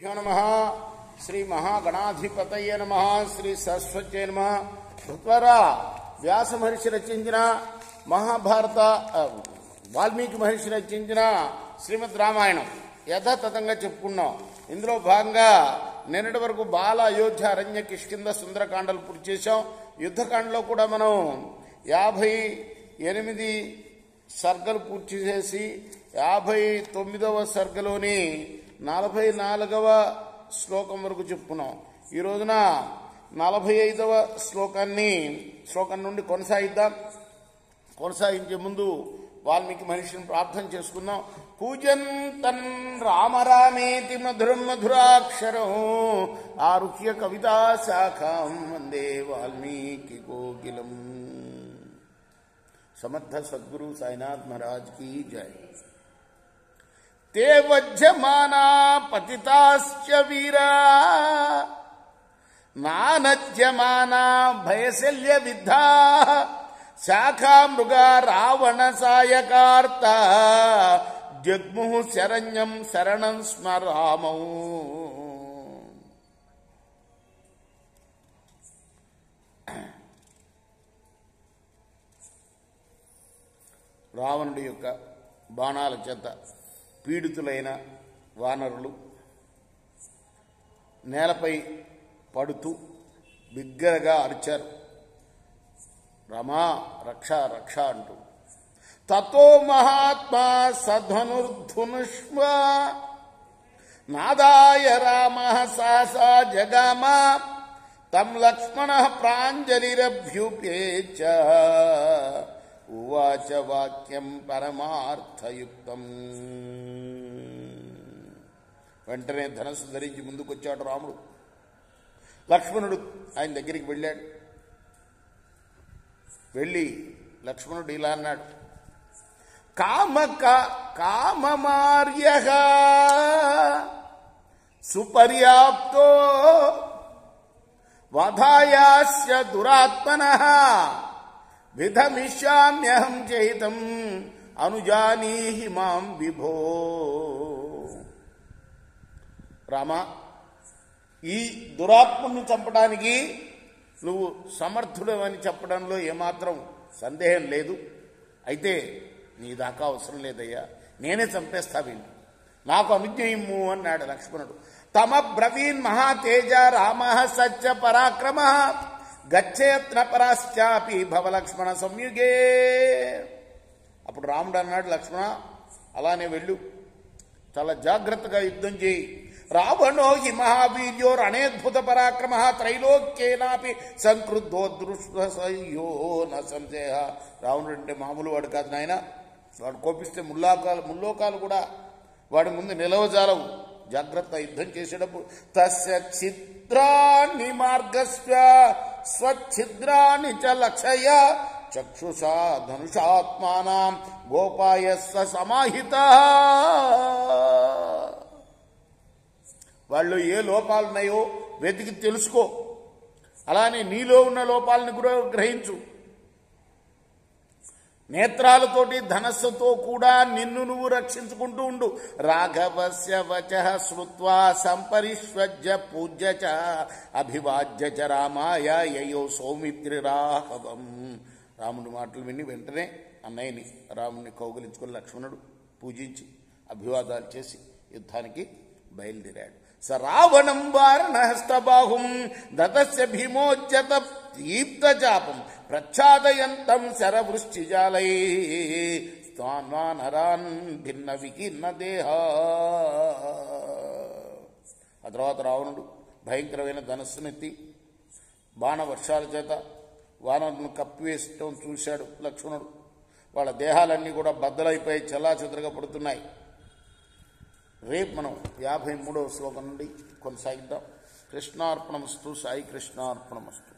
नमः श्री महागणाधिपतये नमः श्री सरस्वत्यै नमः ద్వారా వ్యాస మహర్షి రచించిన మహాభారత వాల్మీకి మహర్షి రచించిన శ్రీమద్ రామాయణం యథాతథంగా చెప్పుకున్నాం. ఇందులో భాగంగా నిన్నటి వరకు బాల అయోధ్య అరణ్య కిష్కింద సుందరకాండలు పూర్తి చేశాం. యుద్ధకాండలో కూడా మనం 58 సర్గలు పూర్తి చేసి 59వ సర్గలోని 44వ శ్లోకం వరకు చెప్పుకున్నాం. ఈ రోజున 45వ శ్లోకం నుండి కొనసాగిద్దాం. కొనసాగించే ముందు వాల్మీకి మహర్షిని ప్రార్థన చేసుకుందాం. కూజంతన్ రామరామేతి మధురం మధురాక్షరం ఆరుహ్య కవితా శాఖాం వందే వాల్మీకి కోకిలం. సమర్థ సద్గురు సాయినాథ్ మహారాజ్ की जय. ते वज्यमाना पतिताश्च वीरा नानज्यमाना भयशल्य विद्धा शाखा मृगा रावण सायकार्ता जग्मुः शरण्यं शरणं स्मरामौ. రావణుడి యొక్క బాణాల చేత పీడితులైన వానరులు నేలపై పడుతూ బిగ్గరగా అరిచారు, రమా రక్ష రక్ష అంటూ. తతో మహాత్మా సధనుర్ధునుష్వ నాదాయ రామ సహసా జగామ తం లక్ష్మణ ప్రాంజలిరభ్యుపేచ ఉవాచ వాక్యం పరమార్థయుక్తం. వెంటనే ధనస్సు ధరించి ముందుకొచ్చాడు రాముడు. లక్ష్మణుడు ఆయన దగ్గరికి వెళ్ళాడు. వెళ్ళి లక్ష్మణుడు ఇలా అన్నాడు, కామమార్య సుపర్యాప్తో వధాయాస్య దురాత్మనః విధమిష్యామ్యహం చైతం అనుజానీహి మాం విభో. రామా, ఈ దురాత్మని చంపడానికి నువ్వు సమర్థుడు అని చెప్పడంలో ఏమాత్రం సందేహం లేదు. అయితే నీ దాకా అవసరం లేదయ్యా, నేనే చంపేస్తా వీణ్ణి, నాకు అనుజ్ఞ ఇమ్ము అన్నాడు లక్ష్మణుడు. తమ బ్రవీన్ మహాతేజ రామ సత్య పరాక్రమ గచ్చేత్న పరాశ్చాపి భవలక్ష్మణ సంయుగే. అప్పుడు రాముడు అన్నాడు, లక్ష్మణ అలానే వెళ్ళు, చాలా జాగ్రత్తగా యుద్ధం చేయి. రావణో హి మహావీర్యో రణేద్భుత పరాక్రమ త్రైలోక్యేనాపి సంక్రుద్ధో దృష్టసయ్యో న సంశయ. రావణుడు అంటే మామూలు వాడు కాదు నాయన. వాడు కోపిస్తే ముల్లోకాలు కూడా వాడి ముందు నిలవజాలవు. జాగ్రత్త యుద్ధం చేసేటప్పుడు. తస్య ఛిద్రాన్ని మార్గస్య స్వఛిద్రాన్ని చ లక్షయ చక్షుషా ధనుషాత్మానాం గోపాయస్స సమాహిత. వాళ్ళు ఏ లోపాలున్నాయో వెతికి తెలుసుకో, అలానే నీలో ఉన్న లోపాలను కూడా గ్రహించు. నేత్రాలతోటి ధనస్సుతో కూడా నిన్ను నువ్వు రక్షించుకుంటూ ఉండు. రాఘవస్య వచః శ్రుత్వా సంపరిష్వజ్య పూజ్య చ అభివాజ్య చ రామాయ యయో సౌమిత్రిరాహవం. రాముడి మాటలు విని వెంటనే అన్నయ్యని రాముడిని కౌగిలించుకుని లక్ష్మణుడు పూజించి అభివాదాలు చేసి యుద్ధానికి బయలుదేరాడు. స రావణం వారణహస్తబాహుం దతస్య భీమోజ్జత దీప్తచాపం ప్రచ్ఛాదయంతం శరవృష్టిజాలై స్థాన్వానరాన్ భిన్న వికీర్ణ దేహ. ఆ తర్వాత రావణుడు భయంకరమైన ధనస్సునెత్తి బాణవర్షాల చేత వానరులను కప్పివేయడం చూశాడు లక్ష్మణుడు. వాళ్ళ దేహాలన్నీ కూడా బద్దలైపోయి చెల్లాచెదరుగా పడుతున్నాయి. రేపు మనం 53వ శ్లోకం నుండి కొనసాగిద్దాం. కృష్ణార్పణమస్తు. సాయి కృష్ణార్పణమస్తు.